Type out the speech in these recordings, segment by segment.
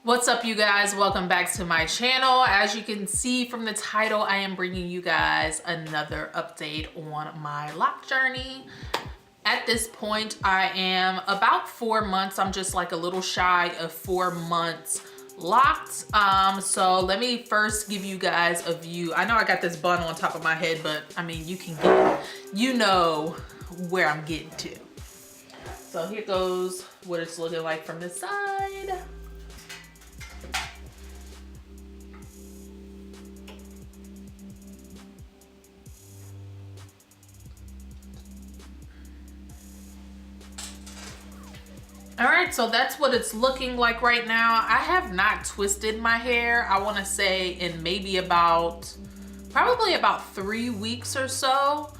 What's up, you guys? Welcome back to my channel. As you can see from the title, I am bringing you guys another update on my lock journey. At this point, I am about 4 months. I'm just like a little shy of 4 months locked. So let me first give you guys a view. I know I got this bun on top of my head, but I mean, you know where I'm getting to. So here goes what it's looking like from the side. All right, so that's what it's looking like right now. I have not twisted my hair, I wanna say in maybe probably about 3 weeks or so.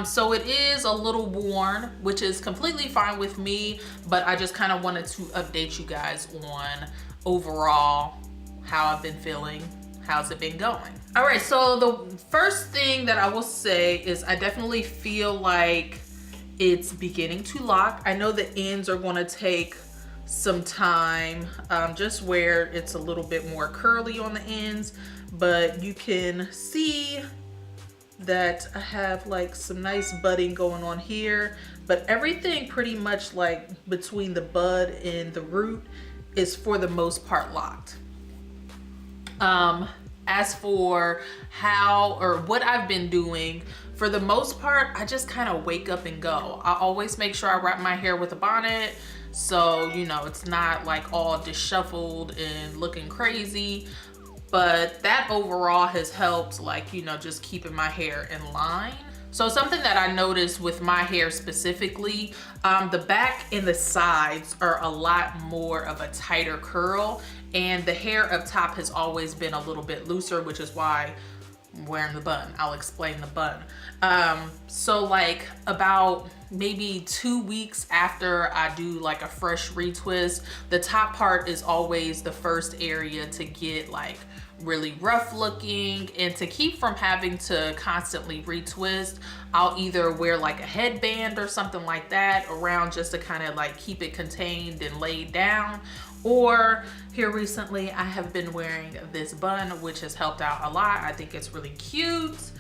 So it is a little worn, which is completely fine with me, but I just kind of wanted to update you guys on overall how I've been feeling, how's it been going. All right, so the first thing that I will say is I definitely feel like it's beginning to lock. I know the ends are gonna take some time, just where it's a little bit more curly on the ends, but you can see that I have like some nice budding going on here, but everything pretty much like between the bud and the root is for the most part locked. As for how or what I've been doing, for the most part, I just kind of wake up and go. I always make sure I wrap my hair with a bonnet, so you know it's not like all disheveled and looking crazy. But that overall has helped, like, you know, just keeping my hair in line. So something that I noticed with my hair specifically, the back and the sides are a lot more of a tighter curl, and the hair up top has always been a little bit looser, which is why I'm wearing the bun. I'll explain the bun. So like about maybe 2 weeks after I do like a fresh retwist, the top part is always the first area to get like really rough looking, and to keep from having to constantly retwist, I'll either wear like a headband or something like that around just to kind of like keep it contained and laid down. Or here recently I have been wearing this bun, which has helped out a lot. I think it's really cute.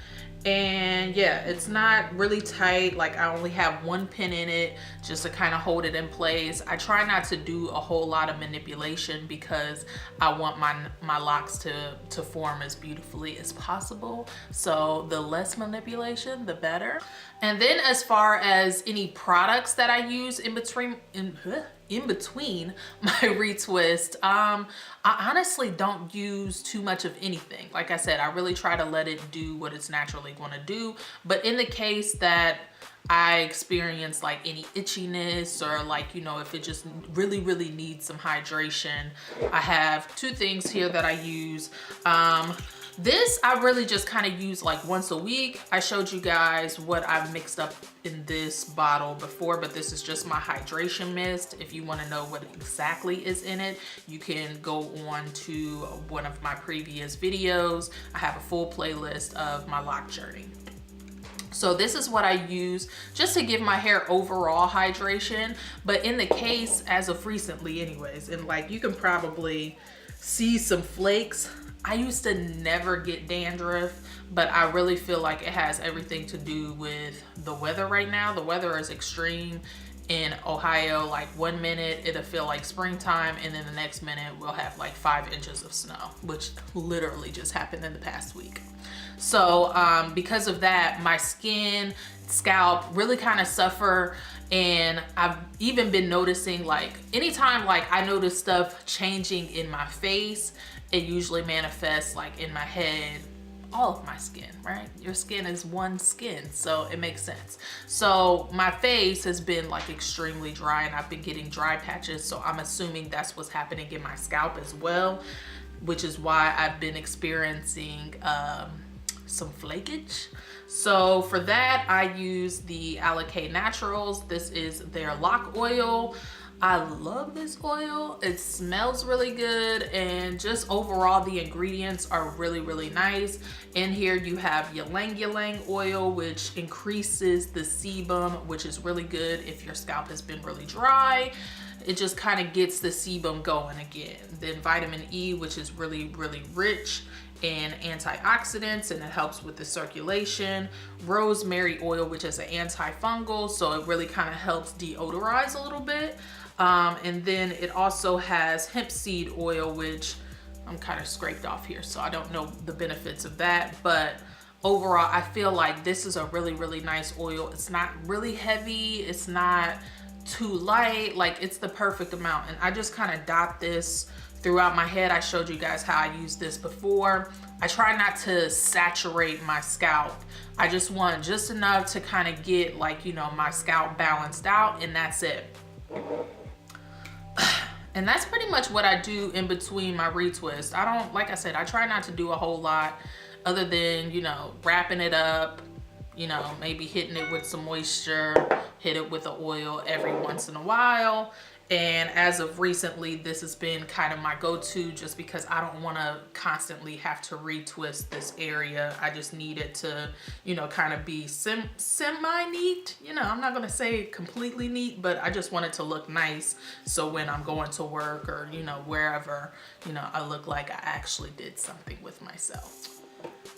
And yeah, it's not really tight. Like I only have one pin in it just to kind of hold it in place. I try not to do a whole lot of manipulation because I want my locks to form as beautifully as possible. So the less manipulation, the better. And then as far as any products that I use in between my retwist, I honestly don't use too much of anything. Like I said, I really try to let it do what it's naturally going to do. But in the case that I experience like any itchiness, or like, you know, if it just really needs some hydration, I have 2 things here that I use. This I really just kind of use like once a week. I showed you guys what I've mixed up in this bottle before, but this is just my hydration mist. If you want to know what exactly is in it, you can go on to one of my previous videos. I have a full playlist of my lock journey. So this is what I use just to give my hair overall hydration. But in the case, as of recently anyways, and like you can probably see some flakes, I used to never get dandruff, but I really feel like it has everything to do with the weather right now. The weather is extreme in Ohio. Like 1 minute it'll feel like springtime, and then the next minute we'll have like 5 inches of snow, which literally just happened in the past week. So because of that, my skin, scalp really kind of suffer. And I've even been noticing, like anytime like I notice stuff changing in my face, it usually manifests like in my head, all of my skin, right? Your skin is one skin, so it makes sense. So my face has been like extremely dry, and I've been getting dry patches, so I'm assuming that's what's happening in my scalp as well, which is why I've been experiencing some flakage. So for that, I use the Loc'd Naturals. This is their lock oil. I love this oil. It smells really good, and just overall the ingredients are really nice. In here you have ylang ylang oil, which increases the sebum, which is really good if your scalp has been really dry. it just kind of gets the sebum going again. Then vitamin E, which is really rich in antioxidants and it helps with the circulation. Rosemary oil, which is an antifungal, so it really kind of helps deodorize a little bit. And then it also has hemp seed oil, which I'm kind of scraped off here, so I don't know the benefits of that. But overall, I feel like this is a really nice oil. It's not really heavy. It's not too light. Like, it's the perfect amount. And I just kind of dot this throughout my head. I showed you guys how I used this before. I try not to saturate my scalp. I just want just enough to kind of get, like, you know, my scalp balanced out, and that's it. And that's pretty much what I do in between my retwist. I don't, like I said, I try not to do a whole lot other than, you know, wrapping it up, you know, maybe hitting it with some moisture, hit it with the oil every once in a while. And as of recently, this has been kind of my go-to just because I don't want to constantly have to retwist this area. I just need it to, you know, kind of be semi-neat. You know, I'm not going to say completely neat, but I just want it to look nice. So when I'm going to work or, you know, wherever, you know, I look like I actually did something with myself.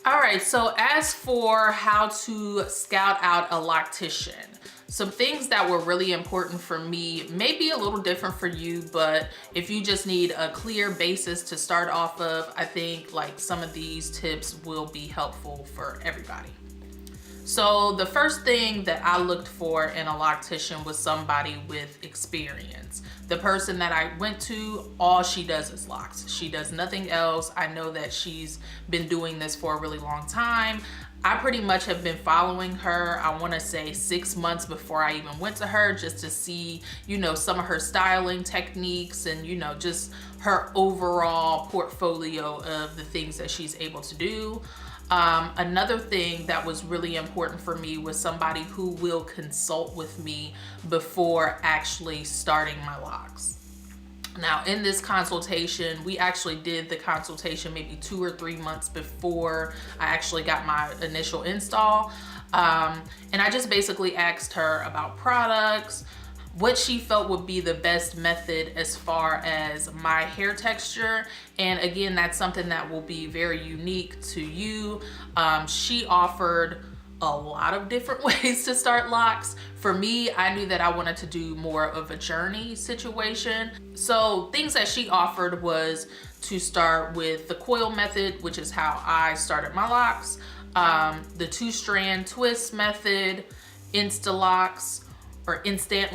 All right, so as for how to scout out a loctician, some things that were really important for me, may be a little different for you, but if you just need a clear basis to start off of, I think like some of these tips will be helpful for everybody. So the first thing that I looked for in a loctician was somebody with experience. The person that I went to, all she does is locks. She does nothing else. I know that she's been doing this for a really long time. I pretty much have been following her, I want to say 6 months before I even went to her, just to see, you know, some of her styling techniques and, you know, just her overall portfolio of the things that she's able to do. Another thing that was really important for me was somebody who will consult with me before actually starting my locks. Now, in this consultation, we actually did the consultation maybe 2 or 3 months before I actually got my initial install. And I just basically asked her about products, what she felt would be the best method as far as my hair texture. And again, that's something that will be very unique to you. She offered a lot of different ways to start locks. For me, I knew that I wanted to do more of a journey situation. So things that she offered was to start with the coil method, which is how I started my locks, the 2-strand twist method, Instant-Locks, or instant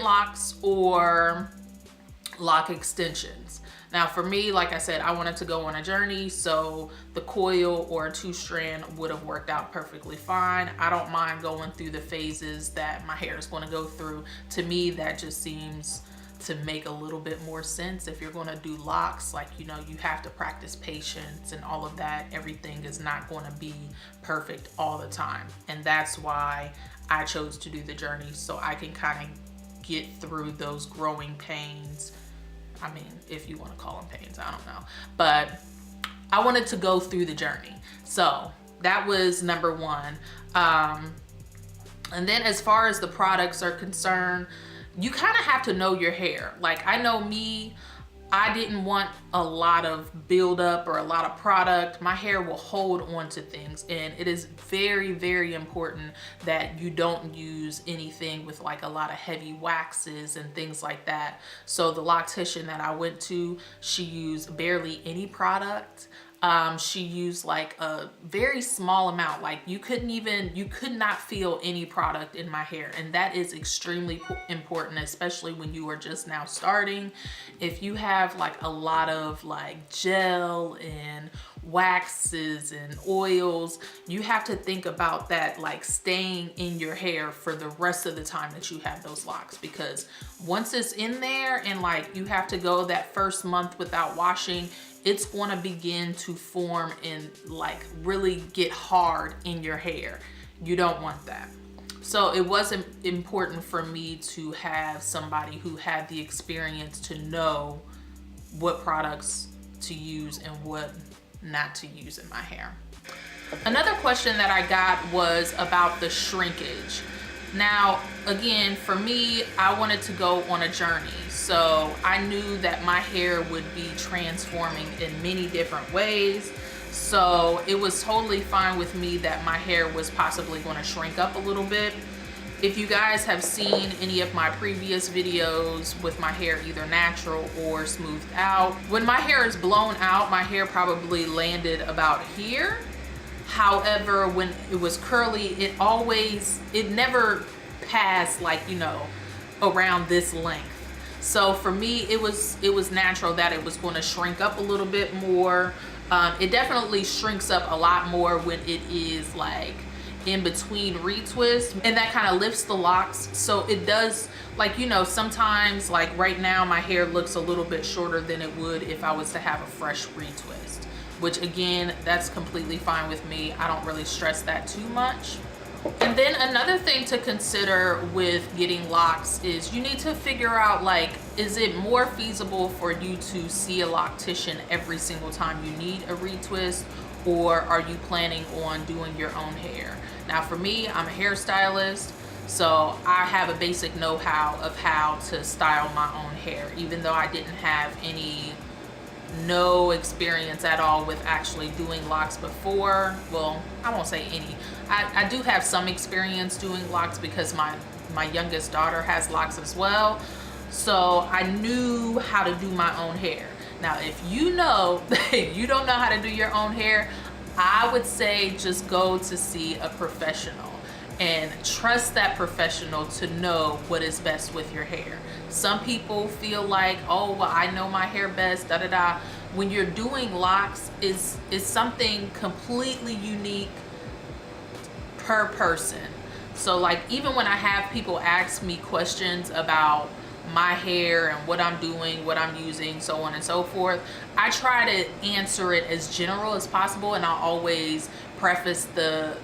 locks, or lock extensions. Now for me, like I said, I wanted to go on a journey, so the coil or a 2-strand would have worked out perfectly fine. I don't mind going through the phases that my hair is going to go through. To me, that just seems to make a little bit more sense. If you're going to do locks, like, you know, you have to practice patience and all of that. Everything is not going to be perfect all the time. And that's why I chose to do the journey, so I can kind of get through those growing pains. I mean, if you want to call them pains, I don't know. But I wanted to go through the journey. So that was number one. And then as far as the products are concerned, you kind of have to know your hair. Like, I know me, I didn't want a lot of buildup or a lot of product. My hair will hold on to things, and it is very important that you don't use anything with like a lot of heavy waxes and things like that. So the loctician that I went to, she used barely any product. She used like a very small amount. Like you could not feel any product in my hair. And that is extremely important, especially when you are just now starting. If you have like a lot of like gel and waxes and oils, you have to think about that like staying in your hair for the rest of the time that you have those locks, because once it's in there and like you have to go that first month without washing, it's going to begin to form and like really get hard in your hair. You don't want that. So it wasn't important for me to have somebody who had the experience to know what products to use and what not to use in my hair. Another question that I got was about the shrinkage. Now, again, for me, I wanted to go on a journey. So I knew that my hair would be transforming in many different ways. So it was totally fine with me that my hair was possibly going to shrink up a little bit. If you guys have seen any of my previous videos with my hair either natural or smoothed out, when my hair is blown out, my hair probably landed about here. However, when it was curly, it never passed, like, you know, around this length. So for me, it was natural that it was going to shrink up a little bit more. It definitely shrinks up a lot more when it is like in between retwists, and that kind of lifts the locks. So it does, like, you know, sometimes, like right now my hair looks a little bit shorter than it would if I was to have a fresh retwist, which again, that's completely fine with me. I don't really stress that too much. And then another thing to consider with getting locks is you need to figure out, like, is it more feasible for you to see a loctician every single time you need a retwist, or are you planning on doing your own hair? Now for me, I'm a hairstylist, so I have a basic know-how of how to style my own hair, even though I didn't have no experience at all with actually doing locks before. Well, I won't say any. I do have some experience doing locks because my youngest daughter has locks as well. So I knew how to do my own hair. Now, if you know that you don't know how to do your own hair, I would say just go to see a professional and trust that professional to know what is best with your hair. Some people feel like, oh, well, I know my hair best, da da da. When you're doing locks, is something completely unique per person. So like, even when I have people ask me questions about my hair and what I'm doing, what I'm using, so on and so forth, I try to answer it as general as possible, and I'll always preface the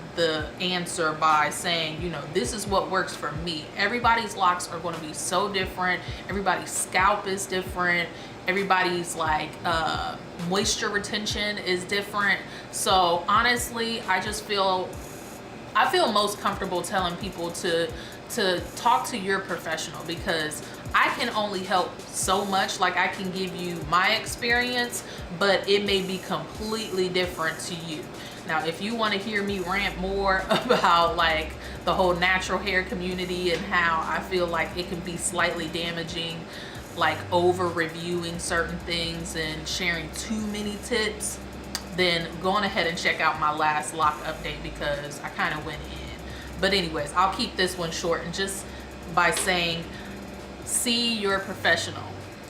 answer by saying, you know, this is what works for me. Everybody's locks are going to be so different. Everybody's scalp is different. Everybody's like moisture retention is different. So honestly, I feel most comfortable telling people to talk to your professional, because I can only help so much. Like, I can give you my experience, but it may be completely different to you. Now, if you want to hear me rant more about like the whole natural hair community and how I feel like it can be slightly damaging, like over reviewing certain things and sharing too many tips, then go on ahead and check out my last lock update, because I kind of went in. But anyways, I'll keep this one short, and just by saying, see your professional.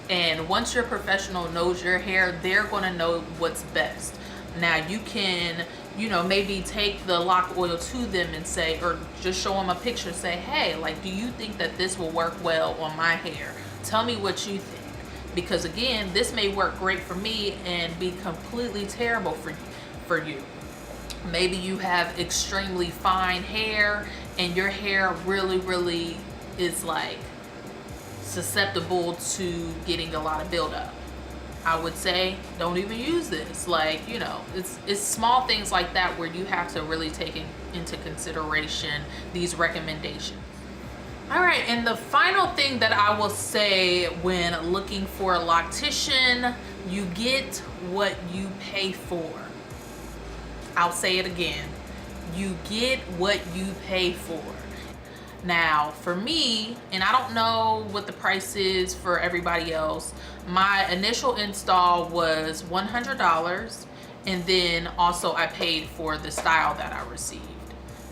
And once your professional knows your hair, they're going to know what's best. Now you can, you know, maybe take the lock oil to them and say, or just show them a picture, say, hey, like, do you think that this will work well on my hair? Tell me what you think. Because again, this may work great for me and be completely terrible for you. Maybe you have extremely fine hair and your hair really is like susceptible to getting a lot of buildup. I would say don't even use this. Like, you know, it's small things like that where you have to really take into consideration these recommendations. All right, and the final thing that I will say when looking for a loctician, you get what you pay for. I'll say it again. You get what you pay for. Now, for me, and I don't know what the price is for everybody else, my initial install was $100, and then also I paid for the style that I received.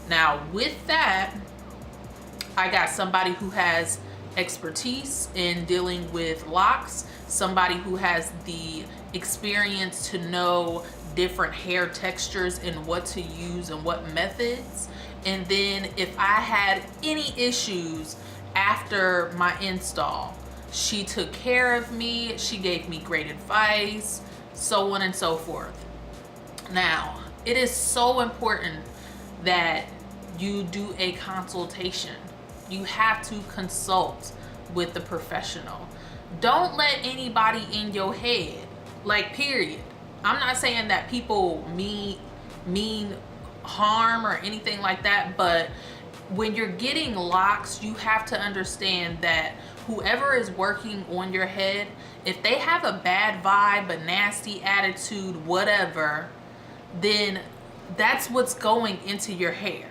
Now, with that, I got somebody who has expertise in dealing with locks, somebody who has the experience to know different hair textures and what to use and what methods. And then if I had any issues after my install, she took care of me, she gave me great advice, so on and so forth. Now, it is so important that you do a consultation. You have to consult with the professional. Don't let anybody in your head, like, period. I'm not saying that people mean harm or anything like that, but when you're getting locks, you have to understand that whoever is working on your head, if they have a bad vibe, a nasty attitude, whatever, then that's what's going into your hair.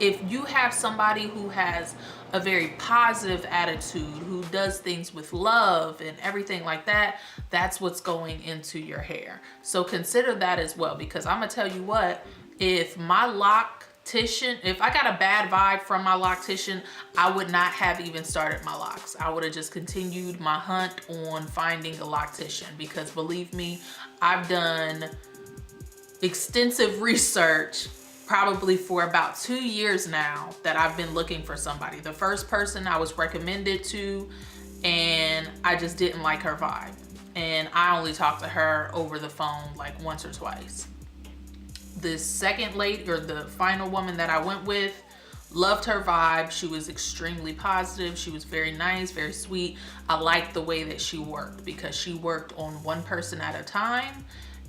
If you have somebody who has a very positive attitude, who does things with love and everything like that, that's what's going into your hair. So consider that as well, because I'm gonna tell you what, if my Loctician, if I got a bad vibe from my Loctician, I would not have even started my locks. I would have just continued my hunt on finding a Loctician, because believe me, I've done extensive research probably for about 2 years now that I've been looking for somebody. The first person I was recommended to, and I just didn't like her vibe. And I only talked to her over the phone like once or twice. The second lady, or the final woman that I went with, loved her vibe. She was extremely positive. She was very nice, very sweet. I liked the way that she worked, because she worked on one person at a time,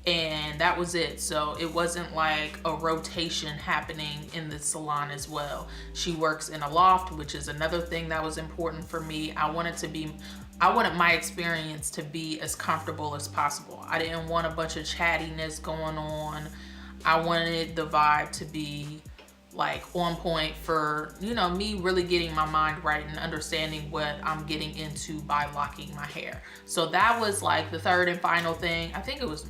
and that was it. So it wasn't like a rotation happening in the salon as well. She works in a loft, which is another thing that was important for me. I wanted my experience to be as comfortable as possible. I didn't want a bunch of chattiness going on. I wanted the vibe to be like on point for, you know, me really getting my mind right and understanding what I'm getting into by locking my hair. So that was like the third and final thing. I think it was,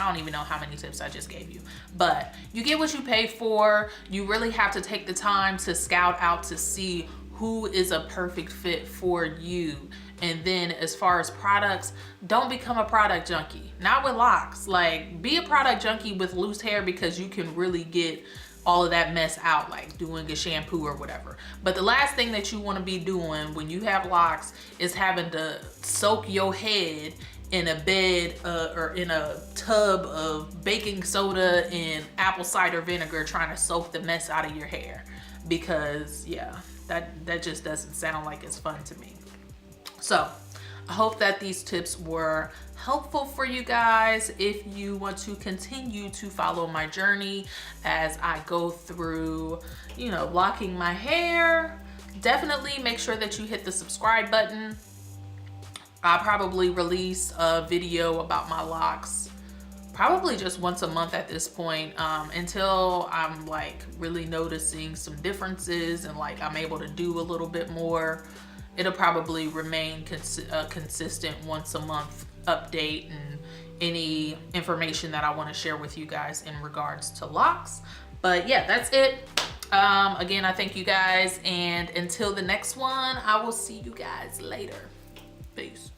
I don't even know how many tips I just gave you, but you get what you pay for. You really have to take the time to scout out to see who is a perfect fit for you. And then as far as products, don't become a product junkie. Not with locks. Like, be a product junkie with loose hair, because you can really get all of that mess out, like doing a shampoo or whatever. But the last thing that you want to be doing when you have locks is having to soak your head in a bed or in a tub of baking soda and apple cider vinegar, trying to soak the mess out of your hair, because yeah, that just doesn't sound like it's fun to me. So I hope that these tips were helpful for you guys. If you want to continue to follow my journey as I go through, you know, locking my hair, definitely make sure that you hit the subscribe button. I'll probably release a video about my locks probably just once a month at this point, until I'm like really noticing some differences and like I'm able to do a little bit more. It'll probably remain consistent once a month update and any information that I want to share with you guys in regards to locks. But yeah, that's it. Again, I thank you guys, and until the next one, I will see you guys later. Peace.